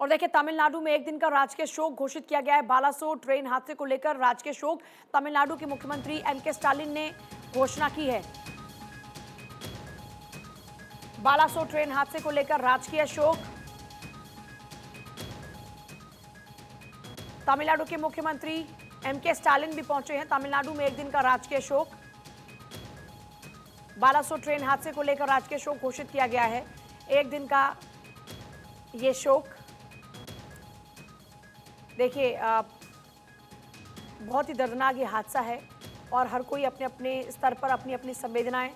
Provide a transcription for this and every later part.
और देखिए तमिलनाडु में एक दिन का राजकीय शोक घोषित किया गया है। बालासोर ट्रेन हादसे को लेकर राजकीय शोक, तमिलनाडु के मुख्यमंत्री एम.के. स्टालिन ने घोषणा की है। बालासोर ट्रेन हादसे को लेकर राजकीय शोक, तमिलनाडु के मुख्यमंत्री एम.के. स्टालिन भी पहुंचे हैं। तमिलनाडु में एक दिन का राजकीय शोक, बालासोर ट्रेन हादसे को लेकर राजकीय शोक घोषित किया गया है। एक दिन का ये शोक, देखिए बहुत ही दर्दनाक ये हादसा है और हर कोई अपने अपने स्तर पर अपनी अपनी संवेदनाएं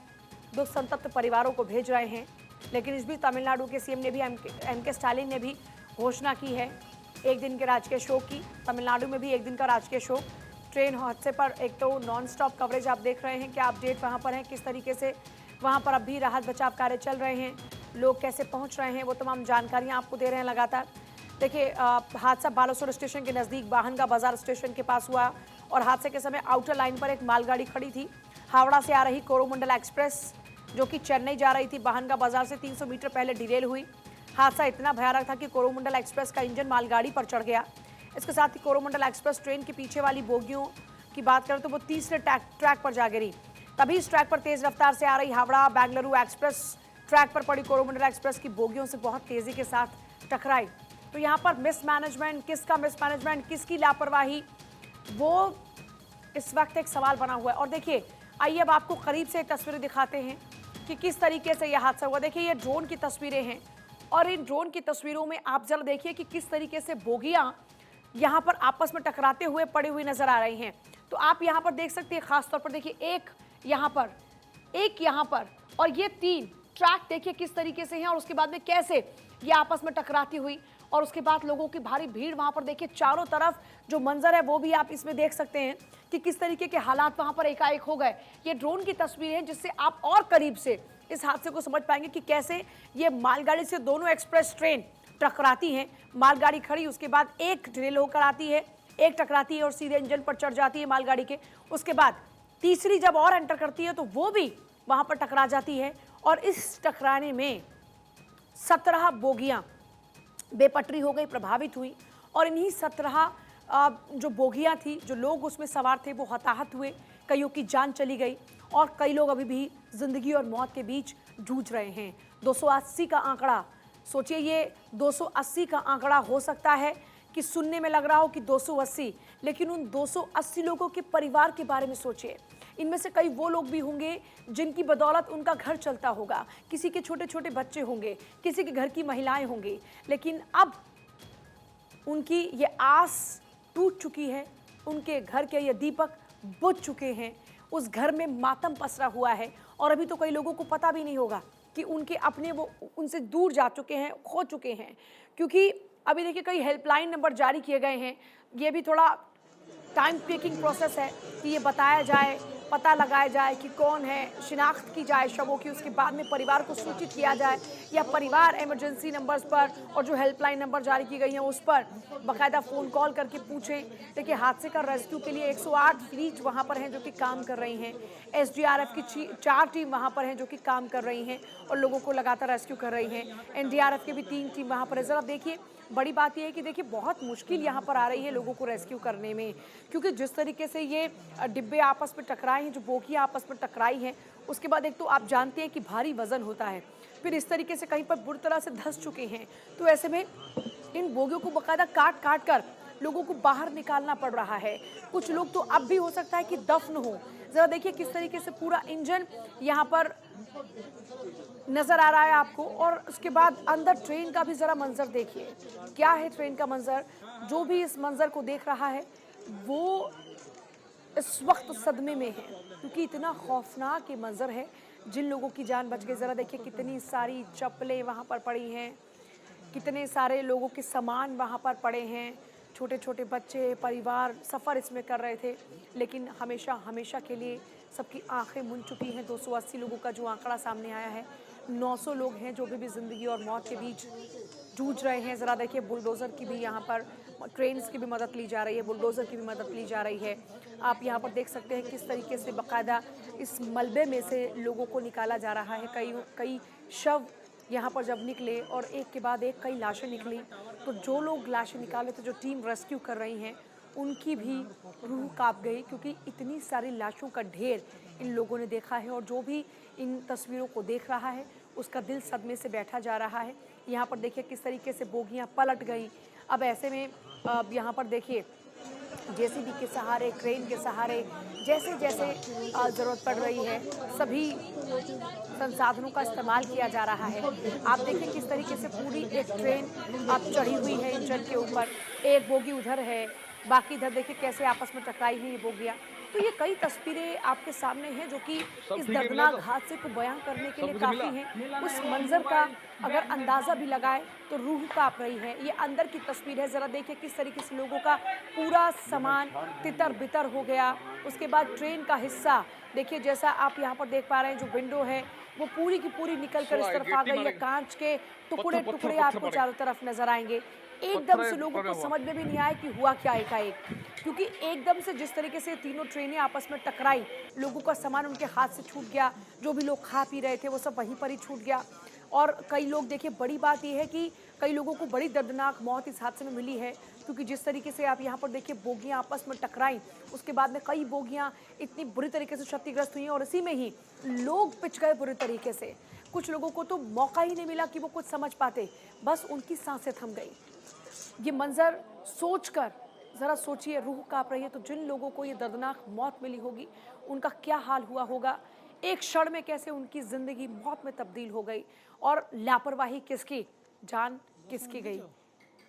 दुख संतप्त परिवारों को भेज रहे हैं। लेकिन इस बीच तमिलनाडु के सीएम ने भी एम.के. स्टालिन ने भी घोषणा की है एक दिन के राजकीय शोक की। तमिलनाडु में भी एक दिन का राजकीय शोक। ट्रेन हादसे पर एक तो नॉन स्टॉप कवरेज आप देख रहे हैं, क्या अपडेट वहाँ पर है, किस तरीके से वहाँ पर अब भी राहत बचाव कार्य चल रहे हैं, लोग कैसे पहुँच रहे हैं, वो तमाम जानकारियाँ आपको दे रहे हैं लगातार। देखिए हादसा बालासोर स्टेशन के नज़दीक बाहनगा बाजार स्टेशन के पास हुआ और हादसे के समय आउटर लाइन पर एक मालगाड़ी खड़ी थी। हावड़ा से आ रही कोरोमंडल एक्सप्रेस जो कि चेन्नई जा रही थी, बाहनगा बाजार से 300 मीटर पहले डिरेल हुई। हादसा इतना भयानक था कि कोरोमंडल एक्सप्रेस का इंजन मालगाड़ी पर चढ़ गया। इसके साथ ही कोरोमंडल एक्सप्रेस ट्रेन के पीछे वाली बोगियों की बात करें तो वो तीसरे ट्रैक पर जा गिरी। तभी इस ट्रैक पर तेज रफ्तार से आ रही हावड़ा बेंगलुरु एक्सप्रेस ट्रैक पर पड़ी कोरोमंडल एक्सप्रेस की बोगियों से बहुत तेजी के साथ टकराई। तो यहाँ पर मिसमैनेजमेंट, किसका मिसमैनेजमेंट, किसकी लापरवाही, वो इस वक्त एक सवाल बना हुआ है। और देखिए आइए अब आपको करीब से तस्वीरें दिखाते हैं कि किस तरीके से यह हादसा हुआ। देखिए ये ड्रोन की तस्वीरें हैं और इन ड्रोन की तस्वीरों में आप जरा देखिए कि किस तरीके से बोगियां यहाँ पर आपस में टकराते हुए पड़ी हुई नजर आ रही हैं। तो आप यहाँ पर देख सकते हैं, खासतौर पर देखिए एक यहाँ पर और ये 3 ट्रैक देखिए किस तरीके से हैं और उसके बाद में कैसे ये आपस में टकराती हुई और उसके बाद लोगों की भारी भीड़ वहाँ पर देखिए चारों तरफ जो मंजर है वो भी आप इसमें देख सकते हैं कि किस तरीके के हालात वहाँ पर एकाएक हो गए। ये ड्रोन की तस्वीर है जिससे आप और करीब से इस हादसे को समझ पाएंगे कि कैसे ये मालगाड़ी से दोनों एक्सप्रेस ट्रेन टकराती हैं। मालगाड़ी खड़ी, उसके बाद एक ड्रिल होकर आती है, एक टकराती है और सीधे इंजन पर चढ़ जाती है मालगाड़ी के। उसके बाद तीसरी जब और एंटर करती है तो वो भी वहाँ पर टकरा जाती है और इस टकराने में 17 बोगियाँ बेपटरी हो गई, प्रभावित हुई और इन्हीं 17 जो बोगियाँ थी, जो लोग उसमें सवार थे वो हताहत हुए, कईयों की जान चली गई और कई लोग अभी भी जिंदगी और मौत के बीच जूझ रहे हैं। 280 का आंकड़ा, सोचिए ये 280 का आंकड़ा हो सकता है कि सुनने में लग रहा हो कि 280, लेकिन उन 280 लोगों के परिवार के बारे में सोचिए। इनमें से कई वो लोग भी होंगे जिनकी बदौलत उनका घर चलता होगा, किसी के छोटे छोटे बच्चे होंगे, किसी के घर की महिलाएं होंगी, लेकिन अब उनकी ये आस टूट चुकी है, उनके घर के ये दीपक बुझ चुके हैं, उस घर में मातम पसरा हुआ है और अभी तो कई लोगों को पता भी नहीं होगा कि उनके अपने वो उनसे दूर जा चुके हैं, खो चुके हैं। क्योंकि अभी देखिए कई हेल्पलाइन नंबर जारी किए गए हैं, ये भी थोड़ा टाइम टेकिंग प्रोसेस है कि ये बताया जाए, पता लगाया जाए कि कौन है, शिनाख्त की जाए शवों की, उसके बाद में परिवार को सूचित किया जाए या परिवार इमरजेंसी नंबर्स पर और जो हेल्पलाइन नंबर जारी की गई हैं उस पर बाकायदा फ़ोन कॉल करके पूछें। देखिए हादसे का रेस्क्यू के लिए 108 फ्लीट वहाँ पर हैं जो कि काम कर रही हैं, SDRF की 4 टीम वहाँ पर हैं जो कि काम कर रही हैं और लोगों को लगातार रेस्क्यू कर रही हैं। NDRF की भी 3 टीम वहाँ पर है। ज़रा देखिए, बड़ी बात यह है कि देखिए बहुत मुश्किल यहाँ पर आ रही है लोगों को रेस्क्यू करने में, क्योंकि जिस तरीके से ये डिब्बे आपस में टकराए हैं, जो बोगियाँ आपस में टकराई हैं, उसके बाद एक तो आप जानते हैं कि भारी वजन होता है, फिर इस तरीके से कहीं पर बुरी तरह से धंस चुके हैं, तो ऐसे में इन बोगियों को बाकायदा काट काट कर लोगों को बाहर निकालना पड़ रहा है। कुछ लोग तो अब भी हो सकता है कि दफन हो। ज़रा देखिए किस तरीके से पूरा इंजन यहाँ पर नजर आ रहा है आपको और उसके बाद अंदर ट्रेन का भी जरा मंजर देखिए, क्या है ट्रेन का मंजर। जो भी इस मंजर को देख रहा है वो इस वक्त सदमे में है, क्योंकि इतना खौफनाक ये मंजर है। जिन लोगों की जान बच गई, जरा देखिए कितनी सारी चप्पलें वहाँ पर पड़ी हैं, कितने सारे लोगों के सामान वहाँ पर पड़े हैं, छोटे छोटे बच्चे, परिवार सफ़र इसमें कर रहे थे, लेकिन हमेशा हमेशा के लिए सबकी आंखें मुन चुकी हैं। 280 लोगों का जो आंकड़ा सामने आया है, 900 लोग हैं जो भी ज़िंदगी और मौत के बीच जूझ रहे हैं। ज़रा देखिए बुलडोज़र की भी यहाँ पर, ट्रेन्स की भी मदद ली जा रही है, बुलडोज़र की भी मदद ली जा रही है। आप यहाँ पर देख सकते हैं किस तरीके से बाकायदा इस मलबे में से लोगों को निकाला जा रहा है। कई शव यहाँ पर जब निकले और एक के बाद एक कई लाशें निकली, तो जो लोग लाशें निकाले थे, जो टीम रेस्क्यू कर रही हैं, उनकी भी रूह कांप गई, क्योंकि इतनी सारी लाशों का ढेर इन लोगों ने देखा है और जो भी इन तस्वीरों को देख रहा है उसका दिल सदमे से बैठा जा रहा है। यहाँ पर देखिए किस तरीके से बोगियाँ पलट गई। अब ऐसे में अब यहाँ पर देखिए जेसीबी के सहारे, क्रेन के सहारे, जैसे जैसे ज़रूरत पड़ रही है सभी संसाधनों का इस्तेमाल किया जा रहा है। आप देखिए किस तरीके से पूरी एक ट्रेन अब चढ़ी हुई है इंजन के ऊपर, एक बोगी उधर है, बाकी इधर देखिए कैसे आपस में टकराई है ये बोगियाँ। तो ये कई तस्वीरें आपके सामने हैं जो कि इस दर्दनाक हादसे को बयां करने के लिए काफ़ी हैं। उस मंजर का अगर अंदाज़ा भी लगाए तो रूह कांप रही है। ये अंदर की तस्वीर है, ज़रा देखिए किस तरीके से लोगों का पूरा सामान तितर बितर हो गया। उसके बाद ट्रेन का हिस्सा देखिए, जैसा आप यहाँ पर देख पा रहे हैं, जो विंडो है वो पूरी की पूरी निकल कर इस तरफ आ गई है। कांच के टुकड़े टुकड़े आपको चारों तरफ नजर आएंगे। एकदम से लोगों को समझ में भी नहीं आया कि हुआ क्या एकाएक, क्योंकि एकदम से जिस तरीके से तीनों ट्रेनें आपस में टकराई, लोगों का सामान उनके हाथ से छूट गया, जो भी लोग खा पी रहे थे वो सब वहीं पर ही छूट गया। और कई लोग देखिए, बड़ी बात यह है कि कई लोगों को बड़ी दर्दनाक मौत इस हादसे में मिली है, क्योंकि जिस तरीके से आप यहाँ पर देखिए बोगियाँ आपस में टकराई, उसके बाद में कई बोगियाँ इतनी बुरी तरीके से क्षतिग्रस्त हुई हैं और इसी में ही लोग पिच गए बुरी तरीके से। कुछ लोगों को तो मौका ही नहीं मिला कि वो कुछ समझ पाते, बस उनकी सांसें थम गई। ये मंजर सोचकर ज़रा सोचिए, रूह कांप रही है। तो जिन लोगों को ये दर्दनाक मौत मिली होगी उनका क्या हाल हुआ होगा, एक क्षण में कैसे उनकी ज़िंदगी मौत में तब्दील हो गई और लापरवाही किसकी, जान किसकी गई।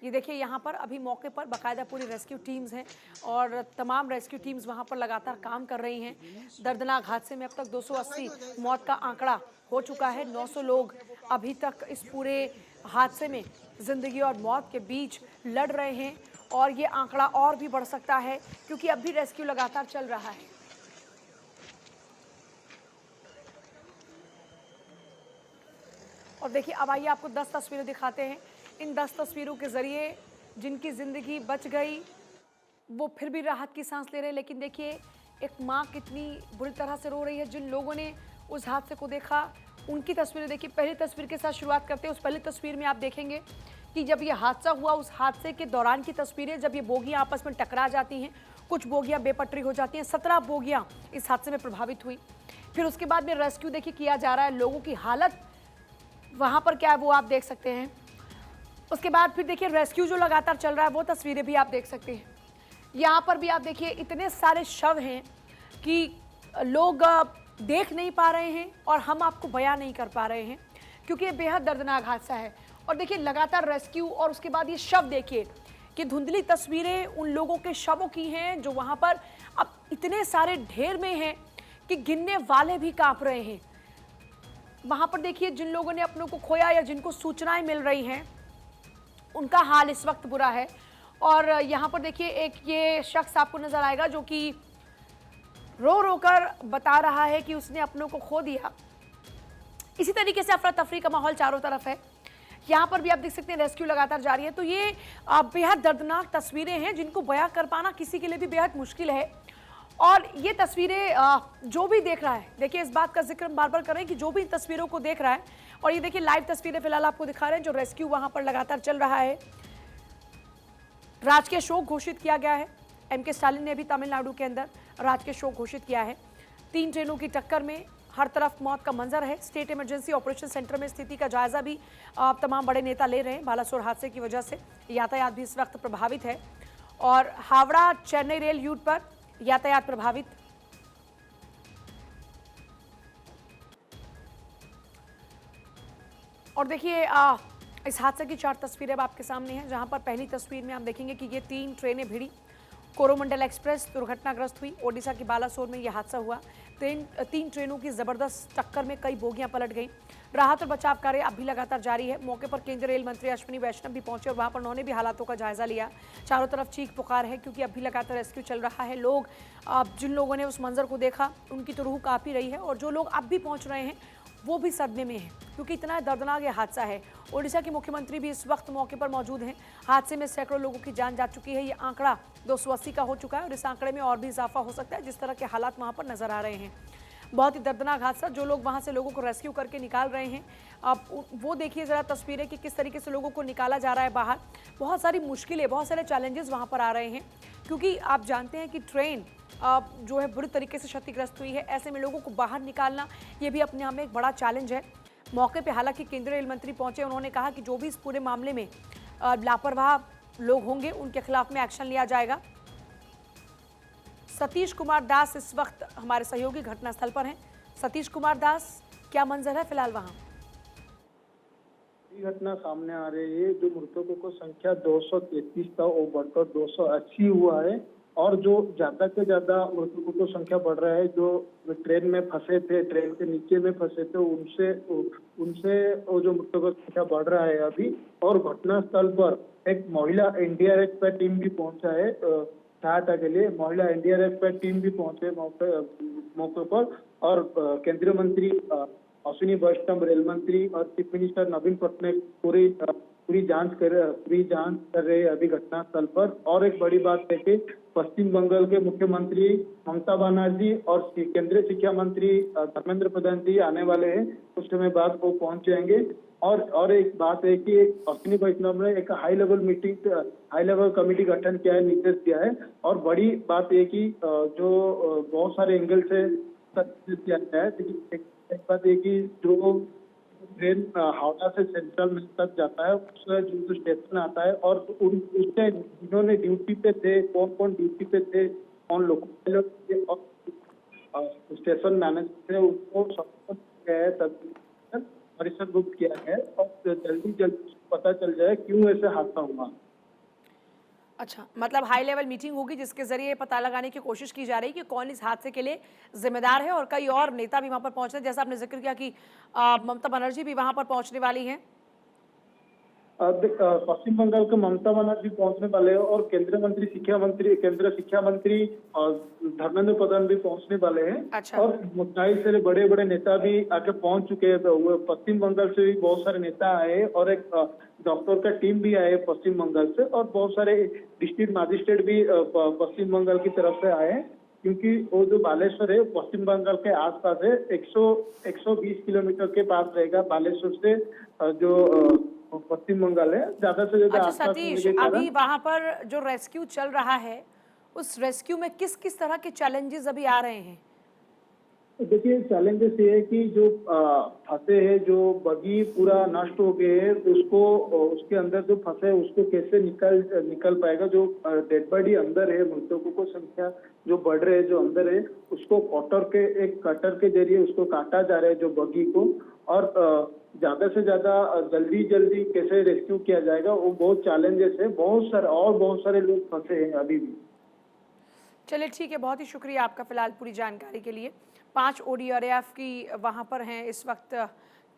ये देखिए यहाँ पर अभी मौके पर बाकायदा पूरी रेस्क्यू टीम्स हैं और तमाम रेस्क्यू टीम्स वहाँ पर लगातार काम कर रही हैं। दर्दनाक हादसे में अब तक 280 मौत का आंकड़ा हो चुका है। 900 लोग अभी तक इस पूरे हादसे में ज़िंदगी और मौत के बीच लड़ रहे हैं और ये आंकड़ा और भी बढ़ सकता है, क्योंकि अब भी रेस्क्यू लगातार चल रहा है। और देखिए अब आइए आपको 10 तस्वीरें दिखाते हैं। इन 10 तस्वीरों के ज़रिए जिनकी ज़िंदगी बच गई वो फिर भी राहत की सांस ले रहे हैं, लेकिन देखिए एक माँ कितनी बुरी तरह से रो रही है। जिन लोगों ने उस हादसे को देखा उनकी तस्वीरें देखिए। पहली तस्वीर के साथ शुरुआत करते हैं। उस पहली तस्वीर में आप देखेंगे कि जब ये हादसा हुआ, उस हादसे के दौरान की तस्वीरें, जब ये बोगियाँ आपस में टकरा जाती हैं, कुछ बोगियाँ बेपटरी हो जाती हैं। 17 बोगियाँ इस हादसे में प्रभावित हुई। फिर उसके बाद में रेस्क्यू देखिए किया जा रहा है। लोगों की हालत वहाँ पर क्या है वो आप देख सकते हैं। उसके बाद फिर देखिए रेस्क्यू जो लगातार चल रहा है वो तस्वीरें भी आप देख सकते हैं। यहाँ पर भी आप देखिए इतने सारे शव हैं कि लोग देख नहीं पा रहे हैं और हम आपको बयां नहीं कर पा रहे हैं, क्योंकि ये बेहद दर्दनाक हादसा है। और देखिए लगातार रेस्क्यू और उसके बाद ये शव देखिए कि धुंधली तस्वीरें उन लोगों के शवों की हैं जो वहाँ पर अब इतने सारे ढेर में हैं कि गिनने वाले भी कांप रहे हैं। वहाँ पर देखिए जिन लोगों ने अपनों को खोया या जिनको सूचनाएं मिल रही हैं उनका हाल इस वक्त बुरा है। और यहाँ पर देखिए एक ये शख्स आपको नजर आएगा जो कि रो रो कर बता रहा है कि उसने अपनों को खो दिया। इसी तरीके से अफरा तफरी का माहौल चारों तरफ है। यहाँ पर भी आप देख सकते हैं रेस्क्यू लगातार जारी है। तो ये बेहद दर्दनाक तस्वीरें हैं जिनको बयां कर पाना किसी के लिए भी बेहद मुश्किल है। और ये तस्वीरें जो भी देख रहा है, देखिए इस बात का जिक्र हम बार बार कर रहे हैं कि जो भी इन तस्वीरों को देख रहा है, और ये देखिए लाइव तस्वीरें फिलहाल आपको दिखा रहे हैं जो रेस्क्यू वहां पर लगातार चल रहा है। राजकीय शोक घोषित किया गया है। एमके स्टालिन ने भी तमिलनाडु के अंदर राजकीय शोक घोषित किया है। 3 ट्रेनों की टक्कर में हर तरफ मौत का मंजर है। स्टेट इमरजेंसी ऑपरेशन सेंटर में स्थिति का जायजा भी तमाम बड़े नेता ले रहे हैं। बालासोर हादसे की वजह से यातायात भी इस वक्त प्रभावित है और हावड़ा चेन्नई रेल रूट पर यातायात प्रभावित। और देखिए इस हादसे की 4 तस्वीरें अब आपके सामने हैं, जहां पर पहली तस्वीर में आप देखेंगे कि ये 3 ट्रेनें भिड़ी। कोरोमंडल एक्सप्रेस दुर्घटनाग्रस्त हुई। ओडिशा के बालासोर में यह हादसा हुआ। 3 ट्रेनों की जबरदस्त टक्कर में कई बोगियां पलट गई। राहत और बचाव कार्य अब भी लगातार जारी है। मौके पर केंद्रीय रेल मंत्री अश्विनी वैष्णव भी पहुंचे और वहां पर उन्होंने भी हालातों का जायजा लिया। चारों तरफ चीख पुकार है क्योंकि अब भी लगातार रेस्क्यू चल रहा है। लोग जिन लोगों ने उस मंजर को देखा उनकी तो रूह कांप ही रही है और जो लोग अब भी पहुंच रहे हैं वो भी सदमे में हैं, क्योंकि इतना दर्दनाक ये हादसा है। ओडिशा के मुख्यमंत्री भी इस वक्त मौके पर मौजूद हैं। हादसे में सैकड़ों लोगों की जान जा चुकी है। ये आंकड़ा 280 का हो चुका है और इस आंकड़े में और भी इजाफा हो सकता है जिस तरह के हालात वहां पर नजर आ रहे हैं। बहुत ही दर्दनाक हादसा, जो लोग वहां से लोगों को रेस्क्यू करके निकाल रहे हैं। आप वो देखिए ज़रा तस्वीरें कि किस तरीके से लोगों को निकाला जा रहा है बाहर। बहुत सारी मुश्किलें, बहुत सारे चैलेंजेस वहाँ पर आ रहे हैं, क्योंकि आप जानते हैं कि ट्रेन जो है बुरी तरीके से क्षतिग्रस्त हुई है। ऐसे में लोगों को बाहर निकालना ये भी अपने आप में एक बड़ा चैलेंज है। मौके पे हालांकि केंद्रीय रेल मंत्री पहुंचे, उन्होंने कहा कि जो भी इस पूरे मामले में लापरवाह लोग होंगे उनके खिलाफ में एक्शन लिया जाएगा। सतीश कुमार दास इस वक्त हमारे सहयोगी घटनास्थल पर हैं। सतीश कुमार दास, क्या मंजर है फिलहाल वहां? घटना सामने आ रही है। जो मृतकों को संख्या 233 था वो बढ़कर 280 हुआ है, और जो ज्यादा से ज्यादा मृतकों को संख्या बढ़ रहा है जो ट्रेन में फंसे थे, ट्रेन के नीचे में फंसे थे, उनसे उनसे वो जो मृतकों की संख्या बढ़ रहा है अभी। और घटनास्थल पर एक महिला एनडीआरएफ का टीम भी पहुंचा है सहायता के लिए। महिला एनडीआरएफ का टीम भी पहुंचे मौके पर, और केंद्रीय मंत्री अश्विनी वैष्णव, रेल मंत्री और चीफ मिनिस्टर नवीन पटनायक पूरी जांच कर रहे हैं अभी घटनास्थल पर। और एक बड़ी बात है कि पश्चिम बंगाल के मुख्यमंत्री ममता बनर्जी और केंद्रीय शिक्षा मंत्री धर्मेंद्र प्रधान जी आने वाले हैं, कुछ समय बाद वो पहुंच जाएंगे। और एक बात है कि अश्विनी वैष्णव ने एक हाई लेवल कमेटी गठन किया है, निर्देश दिया है। और बड़ी बात है कि जो बहुत सारे एंगल से किया गया है। एक बात है कि जो ट्रेन हावड़ा से सेंट्रल में तक जाता है, उसका जो स्टेशन आता है, और उससे जिन्होंने ड्यूटी पे थे, कौन कौन ड्यूटी पे थे, कौन लोग थे और स्टेशन मैनेजर थे, उनको सब गया है, तब परिसर गुप्त किया है, और जल्दी पता चल जाए क्यों ऐसे हादसा हुआ। अच्छा, मतलब हाई लेवल मीटिंग होगी जिसके जरिए पता लगाने की कोशिश की जा रही है कि कौन इस हादसे के लिए जिम्मेदार है। और कई और नेता भी वहां पर पहुंच रहे हैं, जैसा आपने जिक्र किया कि ममता बनर्जी भी वहां पर पहुंचने वाली हैं। पश्चिम बंगाल के ममता बनर्जी पहुंचने वाले हैं, और केंद्रीय शिक्षा मंत्री और धर्मेंद्र प्रधान भी पहुंचने वाले हैं। अच्छा। और कई सारे बड़े बड़े नेता भी आके पहुंच चुके हैं। तो पश्चिम बंगाल से भी बहुत सारे नेता आए, और एक डॉक्टर का टीम भी आए पश्चिम बंगाल से, और बहुत सारे डिस्ट्रिक्ट मजिस्ट्रेट भी पश्चिम बंगाल की तरफ से आए, क्योंकि वो जो बालेश्वर है पश्चिम बंगाल के आसपास है। 120 किलोमीटर के पास रहेगा बालेश्वर से जो पश्चिम बंगाल है। ज्यादा से ज्यादा अच्छा सतीश, अभी वहां पर जो रेस्क्यू चल रहा है, उस रेस्क्यू में किस किस तरह के चैलेंजेस अभी आ रहे हैं? देखिए, चैलेंजेस ये है कि जो फंसे है, जो बगी पूरा नष्ट हो गए है, उसको उसके अंदर जो फंसे है उसको कैसे निकल पाएगा। जो डेड बॉडी अंदर है, मृतकों को संख्या जो बढ़ रहे है जो अंदर है, उसको कटर के जरिए उसको काटा जा रहा है जो बगी को। और ज्यादा से ज्यादा जल्दी कैसे रेस्क्यू किया जाएगा, वो बहुत चैलेंजेस है। बहुत सारे लोग फंसे हैं अभी भी। चलिए ठीक है, बहुत ही शुक्रिया आपका फिलहाल पूरी जानकारी के लिए। 5 ODRF की वहाँ पर हैं इस वक्त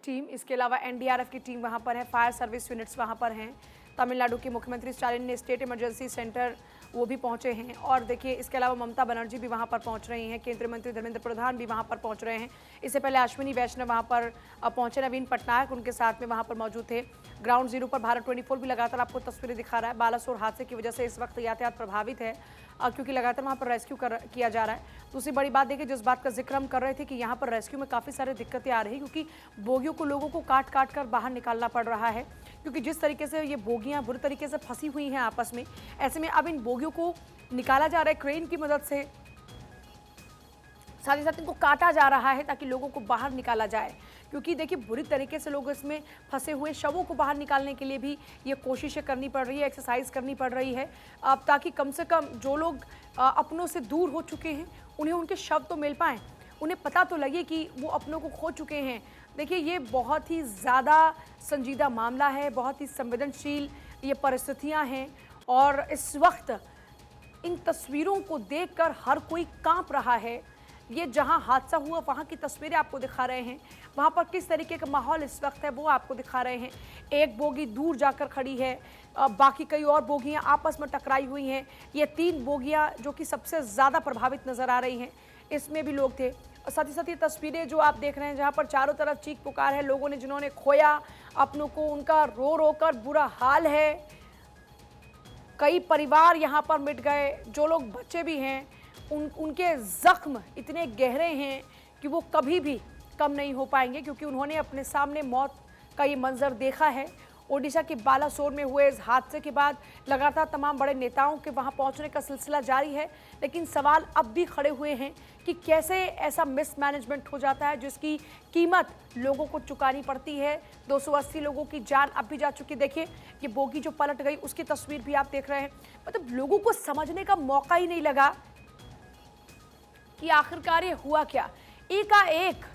टीम, इसके अलावा NDRF की टीम वहाँ पर है, फायर सर्विस यूनिट्स वहाँ पर हैं। तमिलनाडु के मुख्यमंत्री स्टालिन ने स्टेट इमरजेंसी सेंटर वो भी पहुंचे हैं। और देखिए, इसके अलावा ममता बनर्जी भी वहां पर पहुंच रही हैं, केंद्रीय मंत्री धर्मेंद्र प्रधान भी वहां पर पहुंच रहे हैं। इससे पहले अश्विनी वैष्णव वहां पर पहुंचे, नवीन पटनायक उनके साथ में वहां पर मौजूद थे। ग्राउंड जीरो पर भारत 24 भी लगातार आपको तस्वीरें दिखा रहा है। बालासोर हादसे की वजह से इस वक्त यातायात प्रभावित है, क्योंकि लगातार वहाँ पर रेस्क्यू किया जा रहा है। दूसरी बड़ी बात देखिए, जिस बात का जिक्र हम कर रहे थे कि यहाँ पर रेस्क्यू में काफ़ी सारी दिक्कतें आ रही, क्योंकि बोगियों को लोगों को काट कर बाहर निकालना पड़ रहा है, क्योंकि जिस तरीके से ये बोगियाँ बुरी तरीके से फंसी हुई हैं आपस में। ऐसे में अब इन बोगियों को निकाला जा रहा है क्रेन की मदद से, साथ ही साथ इनको काटा जा रहा है ताकि लोगों को बाहर निकाला जाए। क्योंकि देखिए, बुरी तरीके से लोग इसमें फंसे हुए शवों को बाहर निकालने के लिए भी ये कोशिशें करनी पड़ रही है, एक्सरसाइज करनी पड़ रही है, अब ताकि कम से कम जो लोग अपनों से दूर हो चुके हैं उन्हें उनके शव तो मिल पाएँ, उन्हें पता तो लगे कि वो अपनों को खो चुके हैं। देखिए, ये बहुत ही ज़्यादा संजीदा मामला है, बहुत ही संवेदनशील ये परिस्थितियाँ हैं, और इस वक्त इन तस्वीरों को देखकर हर कोई कांप रहा है। ये जहां हादसा हुआ वहां की तस्वीरें आपको दिखा रहे हैं, वहां पर किस तरीके का माहौल इस वक्त है वो आपको दिखा रहे हैं। एक बोगी दूर जाकर खड़ी है, बाकी कई और बोगियां आपस में टकराई हुई हैं। ये 3 बोगियां जो कि सबसे ज़्यादा प्रभावित नज़र आ रही हैं, इसमें भी लोग थे। और साथ ही साथ ये तस्वीरें जो आप देख रहे हैं, जहाँ पर चारों तरफ चीख पुकार है, लोगों ने जिन्होंने खोया अपनों को, उनका रो कर बुरा हाल है। कई परिवार यहाँ पर मिट गए, जो लोग बच्चे भी हैं उनके जख्म इतने गहरे हैं कि वो कभी भी कम नहीं हो पाएंगे, क्योंकि उन्होंने अपने सामने मौत का ये मंजर देखा है। ओडिशा के बालासोर में हुए इस हादसे के बाद लगातार तमाम बड़े नेताओं के वहां पहुंचने का सिलसिला जारी है, लेकिन सवाल अब भी खड़े हुए हैं कि कैसे ऐसा मिसमैनेजमेंट हो जाता है जिसकी कीमत लोगों को चुकानी पड़ती है। 280 लोगों की जान अब भी जा चुकी। देखिए, ये बोगी जो पलट गई उसकी तस्वीर भी आप देख रहे हैं। मतलब लोगों को समझने का मौका ही नहीं लगा कि आखिरकार ये हुआ क्या। एकाएक